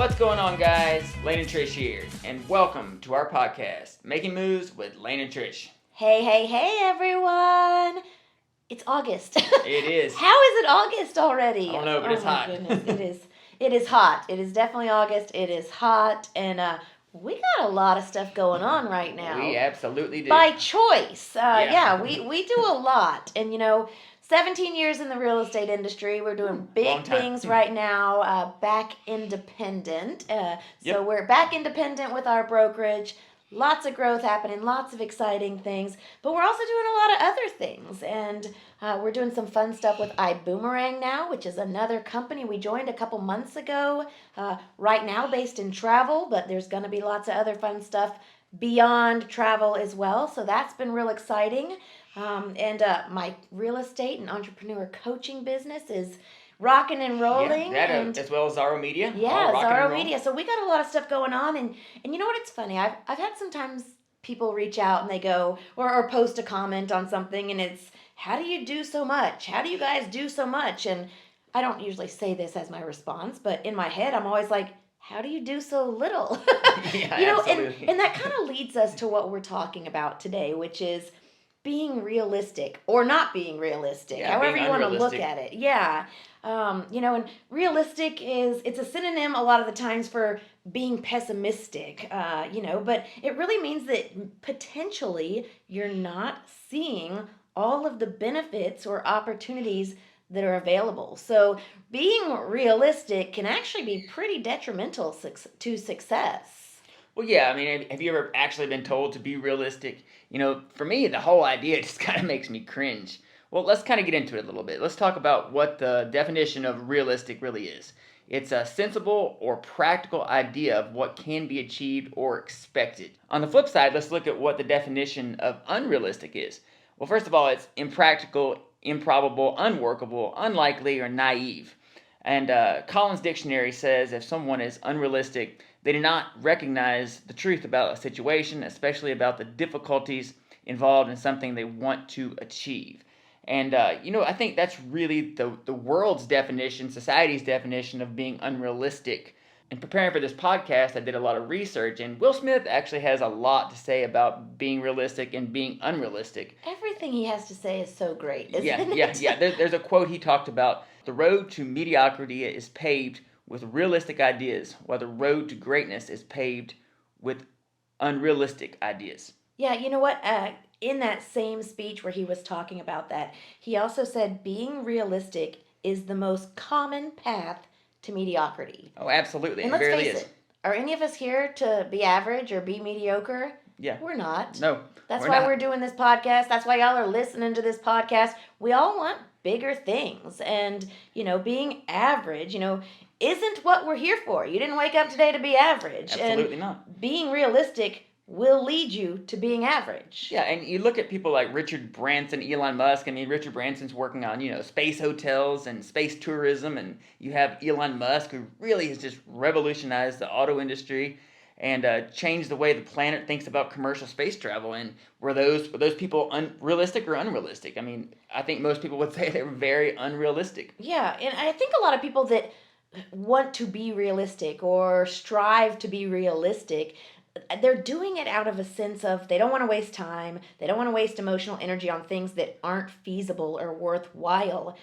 What's going on, guys? Lane and Trish here, and welcome to our podcast, Making Moves with Lane and Trish. Hey, everyone. It's August. It is. How is it August already? I don't know, but it's hot. Goodness. It is. It is hot. It is definitely August. It is hot, and we got a lot of stuff going on right now. We absolutely do. By choice. Yeah. We do a lot, and 17 years in the real estate industry. We're doing big things right now, back independent. So we're back independent with our brokerage. Lots of growth happening, lots of exciting things. But we're also doing a lot of other things. And we're doing some fun stuff with iBoomerang now, which is another company we joined a couple months ago. Right now based in travel, but there's going to be lots of other fun stuff beyond travel as well. So that's been real exciting. And my real estate and entrepreneur coaching business is rocking and rolling. Yeah, that as well as Zaro Media. Yeah, Zaro Media. So we got a lot of stuff going on. And you know what? It's funny. I've had sometimes people reach out and they go, or post a comment on something, and it's, how do you do so much? How do you guys do so much? And I don't usually say this as my response, but in my head, I'm always like, how do you do so little? Yeah, absolutely. And that kind of leads us to what we're talking about today, which is being realistic or not being realistic, however you want to look at it. Yeah. And realistic it's a synonym a lot of the times for being pessimistic, but it really means that potentially you're not seeing all of the benefits or opportunities that are available. So being realistic can actually be pretty detrimental to success. Well, yeah, I mean, have you ever actually been told to be realistic? For me, the whole idea just kind of makes me cringe. Well, let's kind of get into it a little bit. Let's talk about what the definition of realistic really is. It's a sensible or practical idea of what can be achieved or expected. On the flip side, let's look at what the definition of unrealistic is. Well, first of all, it's impractical, improbable, unworkable, unlikely, or naive. And Collins Dictionary says if someone is unrealistic, they do not recognize the truth about a situation, especially about the difficulties involved in something they want to achieve. And, I think that's really the world's definition, society's definition of being unrealistic. In preparing for this podcast, I did a lot of research, and Will Smith actually has a lot to say about being realistic and being unrealistic. Everything he has to say is so great, isn't it? Yeah. There's a quote he talked about. The road to mediocrity is paved with realistic ideas, while the road to greatness is paved with unrealistic ideas. Yeah, you know what? In that same speech where he was talking about that, he also said being realistic is the most common path to mediocrity. Oh, absolutely. And let's face it, are any of us here to be average or be mediocre? Yeah. We're not. No. That's why we're doing this podcast. That's why y'all are listening to this podcast. We all want bigger things. And, being average, isn't what we're here for. You didn't wake up today to be average. Absolutely not. Being realistic will lead you to being average. Yeah, and you look at people like Richard Branson, Elon Musk. I mean, Richard Branson's working on, space hotels and space tourism, and you have Elon Musk, who really has just revolutionized the auto industry and changed the way the planet thinks about commercial space travel. And were those people realistic or unrealistic? I mean, I think most people would say they were very unrealistic. Yeah, and I think a lot of people that want to be realistic or strive to be realistic, they're doing it out of a sense of they don't want to waste time, they don't want to waste emotional energy on things that aren't feasible or worthwhile.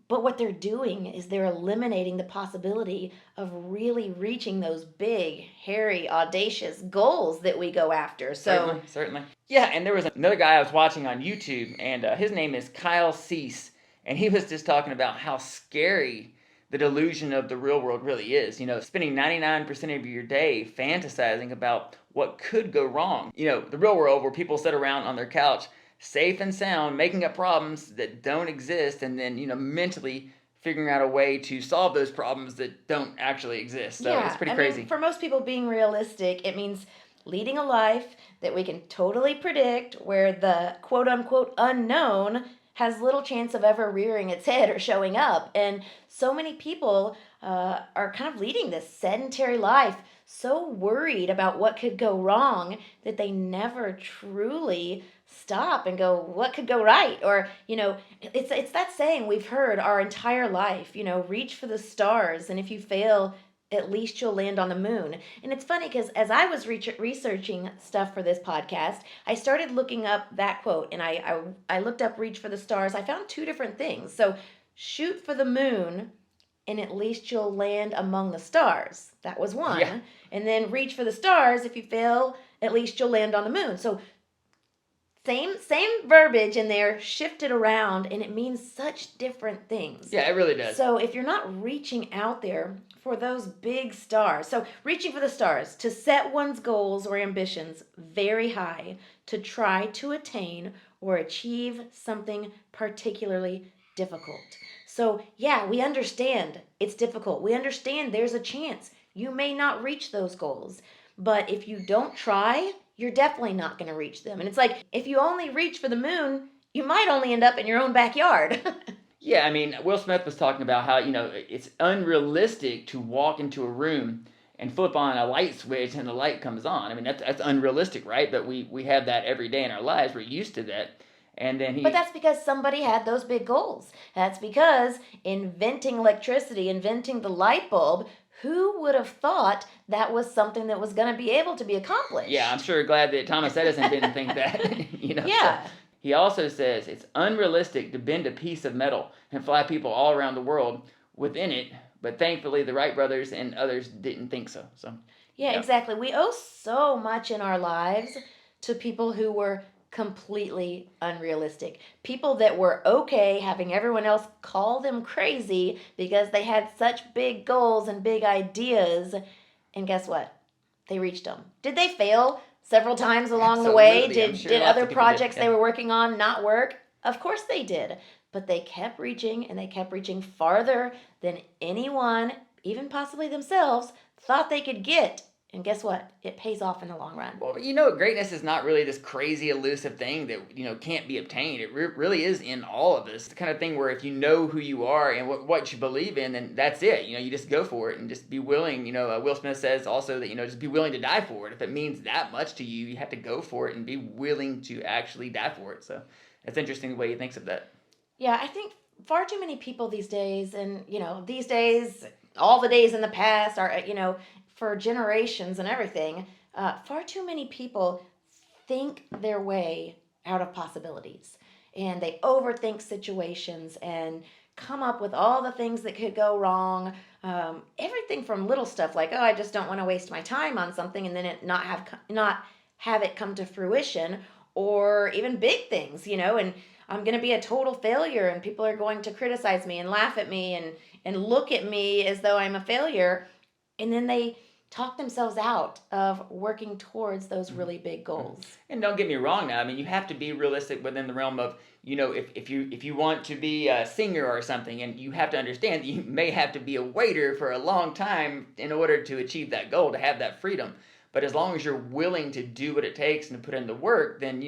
But what they're doing is they're eliminating the possibility of really reaching those big, hairy, audacious goals that we go after. So Certainly. Yeah, and there was another guy I was watching on YouTube, and his name is Kyle Cease, and he was just talking about how scary the delusion of the real world really is. Spending 99% of your day fantasizing about what could go wrong. The real world where people sit around on their couch, safe and sound, making up problems that don't exist, and then, mentally figuring out a way to solve those problems that don't actually exist. So it's pretty crazy. For most people, being realistic, it means leading a life that we can totally predict, where the quote-unquote unknown has little chance of ever rearing its head or showing up. And so many people are kind of leading this sedentary life, so worried about what could go wrong that they never truly stop and go, what could go right? Or, it's that saying we've heard our entire life, reach for the stars, and if you fail, at least you'll land on the moon. And it's funny because as I was researching stuff for this podcast, I started looking up that quote, and I looked up reach for the stars. I found two different things. So shoot for the moon, and at least you'll land among the stars. That was one. Yeah. And then reach for the stars. If you fail, at least you'll land on the moon. So same verbiage in there, shifted around, and it means such different things. Yeah, it really does. So if you're not reaching out there for those big stars, so reaching for the stars, to set one's goals or ambitions very high, to try to attain or achieve something particularly difficult. So yeah, we understand it's difficult. We understand there's a chance you may not reach those goals. But if you don't try, you're definitely not going to reach them. And it's like, if you only reach for the moon, you might only end up in your own backyard. Yeah, I mean, Will Smith was talking about how, it's unrealistic to walk into a room and flip on a light switch and the light comes on. I mean, that's unrealistic, right? But we have that every day in our lives. We're used to that. And then But that's because somebody had those big goals. That's because inventing electricity, inventing the light bulb, who would have thought that was something that was going to be able to be accomplished? Yeah, I'm sure glad that Thomas Edison didn't think that. Yeah. So he also says it's unrealistic to bend a piece of metal and fly people all around the world within it. But thankfully, the Wright brothers and others didn't think so. Yeah, exactly. We owe so much in our lives to people who were completely unrealistic. People that were okay having everyone else call them crazy because they had such big goals and big ideas. And guess what? They reached them. Did they fail several times along the way? Did other projects they were working on not work? Of course they did. But they kept reaching, and they kept reaching farther than anyone, even possibly themselves, thought they could get. And guess what? It pays off in the long run. Well, greatness is not really this crazy elusive thing that, can't be obtained. It really is in all of us. It's the kind of thing where if you know who you are and what you believe in, then that's it. You just go for it and just be willing. Will Smith says also that, just be willing to die for it. If it means that much to you, you have to go for it and be willing to actually die for it. So that's interesting the way he thinks of that. Yeah, I think far too many people these days, and, these days, all the days in the past are, for generations and everything, far too many people think their way out of possibilities. And they overthink situations and come up with all the things that could go wrong. Everything from little stuff like, I just don't want to waste my time on something and then it not have it come to fruition, or even big things, and I'm going to be a total failure and people are going to criticize me and laugh at me and look at me as though I'm a failure. And then they talk themselves out of working towards those really big goals. And don't get me wrong now. I mean, you have to be realistic within the realm of, if you want to be a singer or something, and you have to understand that you may have to be a waiter for a long time in order to achieve that goal, to have that freedom. But as long as you're willing to do what it takes and to put in the work, then,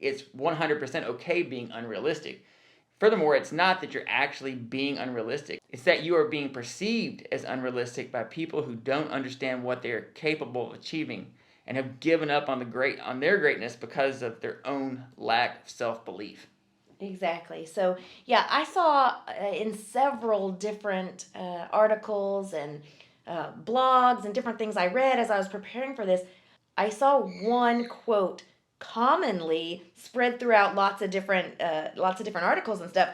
it's 100% okay being unrealistic. Furthermore, it's not that you're actually being unrealistic. It's that you are being perceived as unrealistic by people who don't understand what they're capable of achieving and have given up on their greatness because of their own lack of self-belief. Exactly. So, yeah, I saw in several different articles and blogs and different things I read as I was preparing for this, I saw one quote commonly spread throughout lots of different articles and stuff,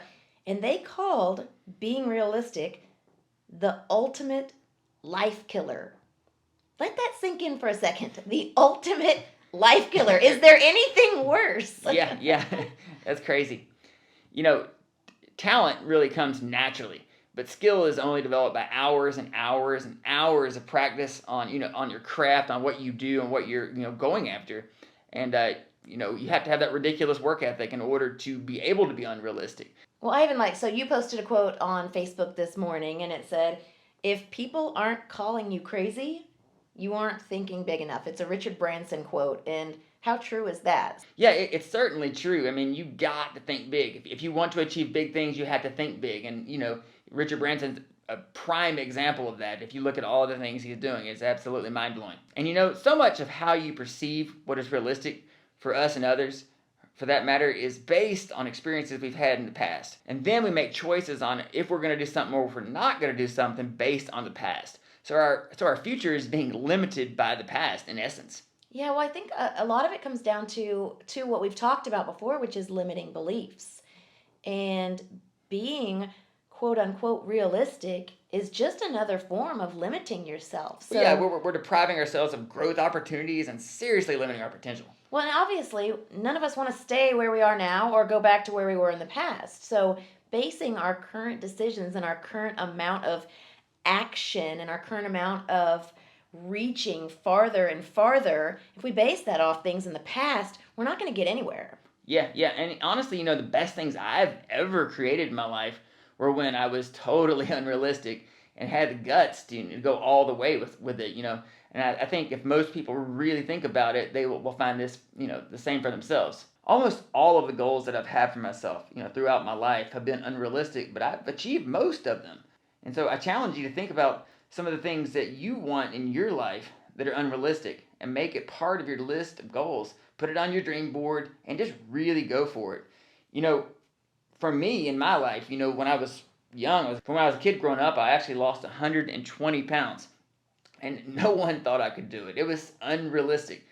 and they called being realistic the ultimate life killer. Let that sink in for a second. The ultimate life killer. Is there anything worse? Yeah, that's crazy. Talent really comes naturally. But skill is only developed by hours and hours and hours of practice on your craft, on what you do and what you're going after. And you have to have that ridiculous work ethic in order to be able to be unrealistic. Well, I even so you posted a quote on Facebook this morning and it said, if people aren't calling you crazy, you aren't thinking big enough. It's a Richard Branson quote, and how true is that? Yeah, it's certainly true. I mean, you got to think big. If you want to achieve big things, you have to think big. And, Richard Branson's a prime example of that. If you look at all the things he's doing, it's absolutely mind-blowing. And, so much of how you perceive what is realistic for us and others, for that matter, is based on experiences we've had in the past. And then we make choices on if we're going to do something or if we're not going to do something based on the past. So our future is being limited by the past in essence. Yeah, well, I think a lot of it comes down to what we've talked about before, which is limiting beliefs. And being quote unquote realistic is just another form of limiting yourself. Well, yeah, So, we're depriving ourselves of growth opportunities and seriously limiting our potential. well, and obviously, none of us want to stay where we are now or go back to where we were in the past. So, basing our current decisions and our current amount of action and our current amount of reaching farther and farther, if we base that off things in the past, we're not going to get anywhere. Yeah, and honestly, the best things I've ever created in my life were when I was totally unrealistic and had the guts to go all the way with it. And I think if most people really think about it, they will find this, the same for themselves. Almost all of the goals that I've had for myself, throughout my life have been unrealistic, but I've achieved most of them. And so I challenge you to think about some of the things that you want in your life that are unrealistic and make it part of your list of goals. Put it on your dream board and just really go for it. For me in my life, when I was young, when I was a kid growing up, I actually lost 120 pounds. And no one thought I could do it. It was unrealistic.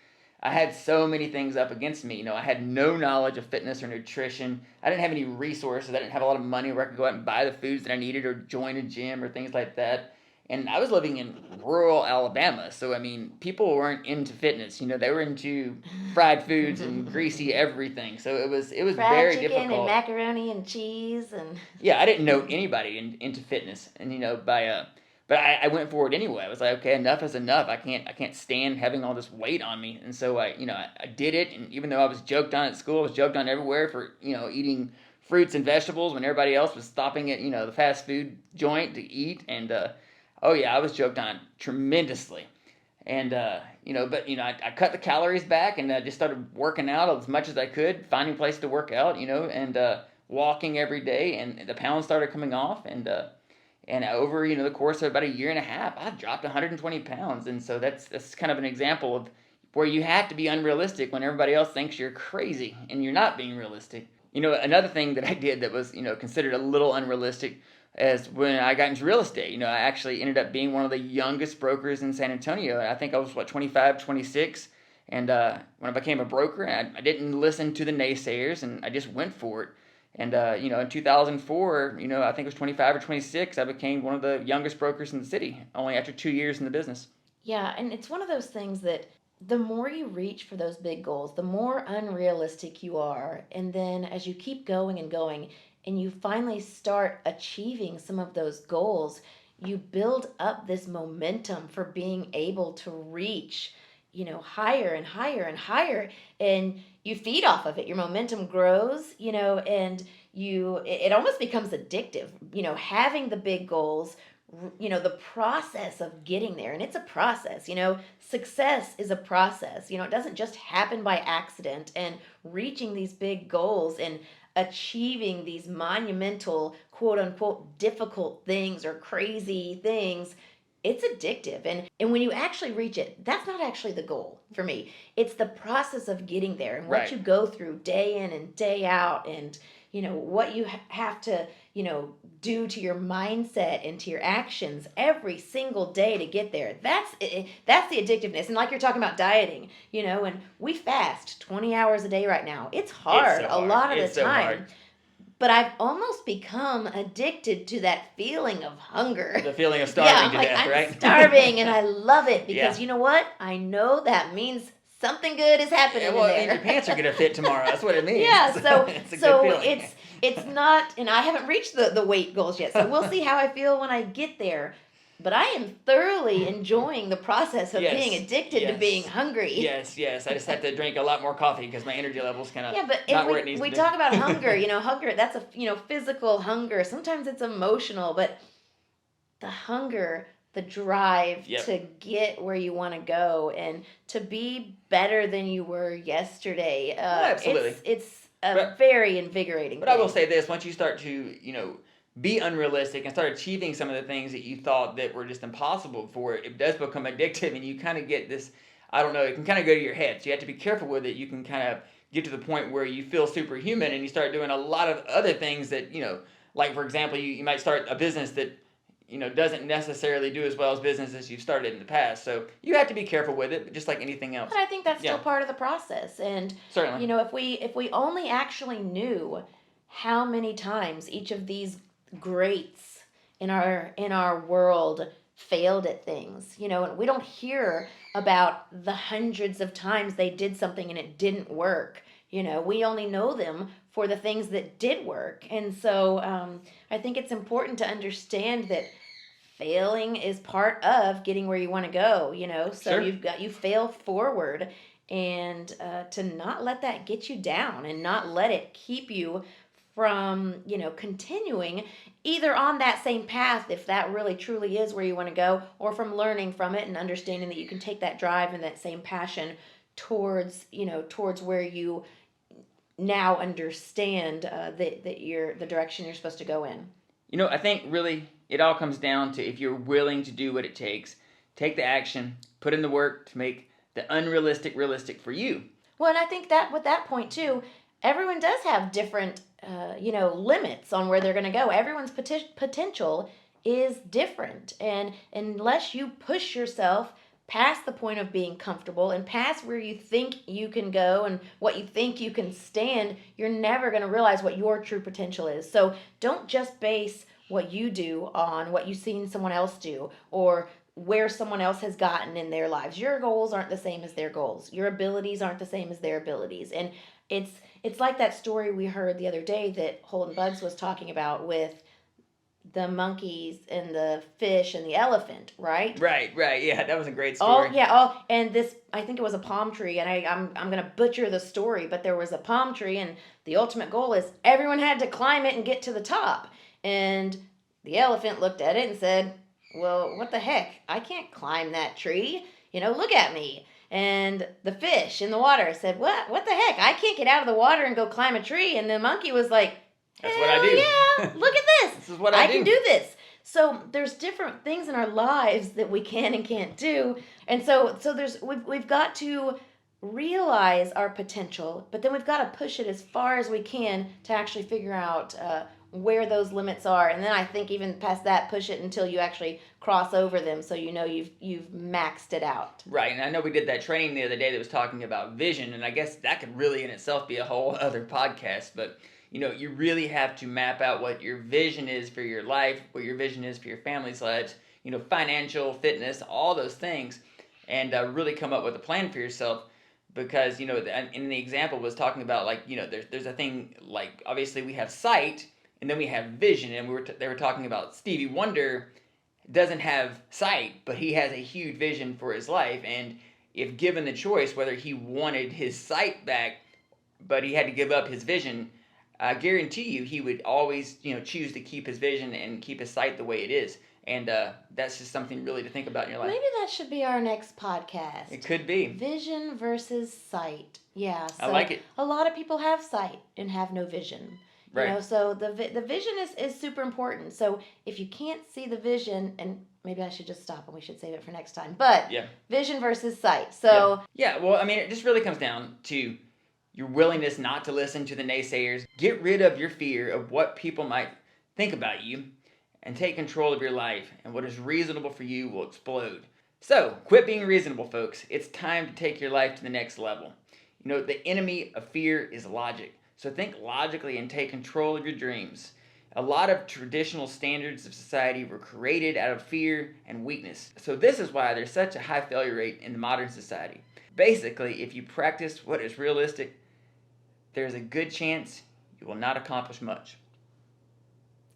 I had so many things up against me. I had no knowledge of fitness or nutrition. I didn't have any resources. I didn't have a lot of money where I could go out and buy the foods that I needed or join a gym or things like that. And I was living in rural Alabama. So, people weren't into fitness. They were into fried foods and greasy everything. So it was Fried very chicken difficult. And macaroni and cheese and Yeah, I didn't know anybody into fitness. And, but I went forward anyway. I was like, okay, enough is enough. I can't stand having all this weight on me. And so I did it. And even though I was joked on at school, I was joked on everywhere for, eating fruits and vegetables when everybody else was stopping at, the fast food joint to eat. And, oh yeah, I was joked on tremendously. And, I cut the calories back and just started working out as much as I could, finding a place to work out, and walking every day. And the pounds started coming off. And over, the course of about a year and a half, I dropped 120 pounds. And so that's kind of an example of where you have to be unrealistic when everybody else thinks you're crazy and you're not being realistic. Another thing that I did that was, considered a little unrealistic is when I got into real estate. I actually ended up being one of the youngest brokers in San Antonio. I think I was, 25, 26. And when I became a broker, I didn't listen to the naysayers and I just went for it. And, in 2004, I think it was 25 or 26, I became one of the youngest brokers in the city, only after 2 years in the business. yeah, and it's one of those things that the more you reach for those big goals, the more unrealistic you are. And then as you keep going and going, and you finally start achieving some of those goals, you build up this momentum for being able to reach, higher and higher and higher. And you feed off of it. Your momentum grows, and it almost becomes addictive, having the big goals, the process of getting there. And it's a process, success is a process, it doesn't just happen by accident. And reaching these big goals and achieving these monumental, quote unquote, difficult things or crazy things, it's addictive. And when you actually reach it, that's not actually the goal for me. It's the process of getting there and what Right. you go through day in and day out, and what you have to do to your mindset and to your actions every single day to get there. That's the addictiveness. And like you're talking about dieting, and we fast 20 hours a day right now. It's hard so a hard. lot of It's the so time. hard. But I've almost become addicted to that feeling of hunger. The feeling of Yeah, starving I'm to like, death, I'm right? starving, and I love it because Yeah. you know what? I know that means something good is happening Yeah, in well, there. your pants are gonna fit tomorrow. That's what it means. Yeah, so it's a so good feeling. it's not, and I haven't reached the weight goals yet. So we'll see how I feel when I get there. But I am thoroughly enjoying the process of Yes, being addicted to yes. being hungry. Yes. I just have to drink a lot more coffee because my energy level's kind of Yeah, but not and where it needs we to be. talk about hunger. Hunger, that's a physical hunger. Sometimes it's emotional, but the hunger, the drive Yep. to get where you want to go and to be better than you were yesterday. Absolutely. It's a But- very invigorating. But I will thing. say this: once you start to, be unrealistic and start achieving some of the things that you thought that were just impossible before, it does become addictive, and you kind of get this. I don't know. It can kind of go to your head, so you have to be careful with it. You can kind of get to the point where you feel superhuman, and you start doing a lot of other things that, like for example, you might start a business that, doesn't necessarily do as well as business as you've started in the past. So you have to be careful with it, just like anything else. But I think that's still part of the process. And certainly, if we only actually knew how many times each of these greats in our world failed at things, and we don't hear about the hundreds of times they did something and it didn't work. We only know them for the things that did work. And so I think it's important to understand that failing is part of getting where you want to go, so you fail forward, and to not let that get you down and not let it keep you from, continuing either on that same path, if that really truly is where you want to go, or from learning from it and understanding that you can take that drive and that same passion towards where you now understand that you're the direction you're supposed to go in. I think really it all comes down to if you're willing to do what it takes, take the action, put in the work to make the unrealistic realistic for you. Well, and I think that with that point too, everyone does have different limits on where they're going to go. Everyone's potential is different, and unless you push yourself past the point of being comfortable and past where you think you can go and what you think you can stand, you're never going to realize what your true potential is. So don't just base what you do on what you've seen someone else do or where someone else has gotten in their lives. Your goals aren't the same as their goals. Your abilities aren't the same as their abilities. And it's like that story we heard the other day that Holden Bugs was talking about with the monkeys and the fish and the elephant, right? Right. Yeah, that was a great story. And this, I think it was a palm tree, and I'm going to butcher the story, but there was a palm tree, and the ultimate goal is everyone had to climb it and get to the top. And the elephant looked at it and said, well, what the heck? I can't climb that tree. Look at me. And the fish in the water said, what the heck? I can't get out of the water and go climb a tree. And the monkey was like, that's what I do. Yeah, look at this. This is what I do. I can do this. So there's different things in our lives that we can and can't do. And so we've got to realize our potential, but then we've got to push it as far as we can to actually figure out where those limits are. And then I think even past that, push it until you actually cross over them, so you've maxed it out. Right. And I know we did that training the other day that was talking about vision, and I guess that could really in itself be a whole other podcast. But you really have to map out what your vision is for your life, what your vision is for your family's lives, financial, fitness, all those things, and really come up with a plan for yourself. Because, in the example was talking about, there's a thing, obviously we have sight, and then we have vision, and they were talking about Stevie Wonder doesn't have sight, but he has a huge vision for his life, and if given the choice whether he wanted his sight back, but he had to give up his vision, I guarantee you he would always, choose to keep his vision and keep his sight the way it is. And that's just something really to think about in your life. Maybe that should be our next podcast. It could be. Vision versus sight. Yeah. So I like it. A lot of people have sight and have no vision. Right. So the vision is super important. So if you can't see the vision, and maybe I should just stop and we should save it for next time. But vision versus sight. So yeah. Well, I mean, it just really comes down to your willingness not to listen to the naysayers. Get rid of your fear of what people might think about you, and take control of your life, and what is reasonable for you will explode. So, quit being reasonable, folks. It's time to take your life to the next level. The enemy of fear is logic. So think logically and take control of your dreams. A lot of traditional standards of society were created out of fear and weakness. So this is why there's such a high failure rate in the modern society. Basically, if you practice what is realistic, there's a good chance you will not accomplish much.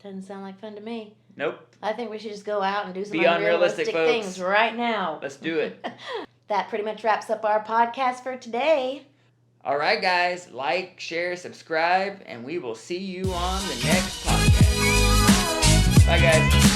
Doesn't sound like fun to me. Nope. I think we should just go out and do some Be unrealistic folks. things right now. Let's do it. That pretty much wraps up our podcast for today. All right, guys. Like, share, subscribe, and we will see you on the next podcast. Bye, guys.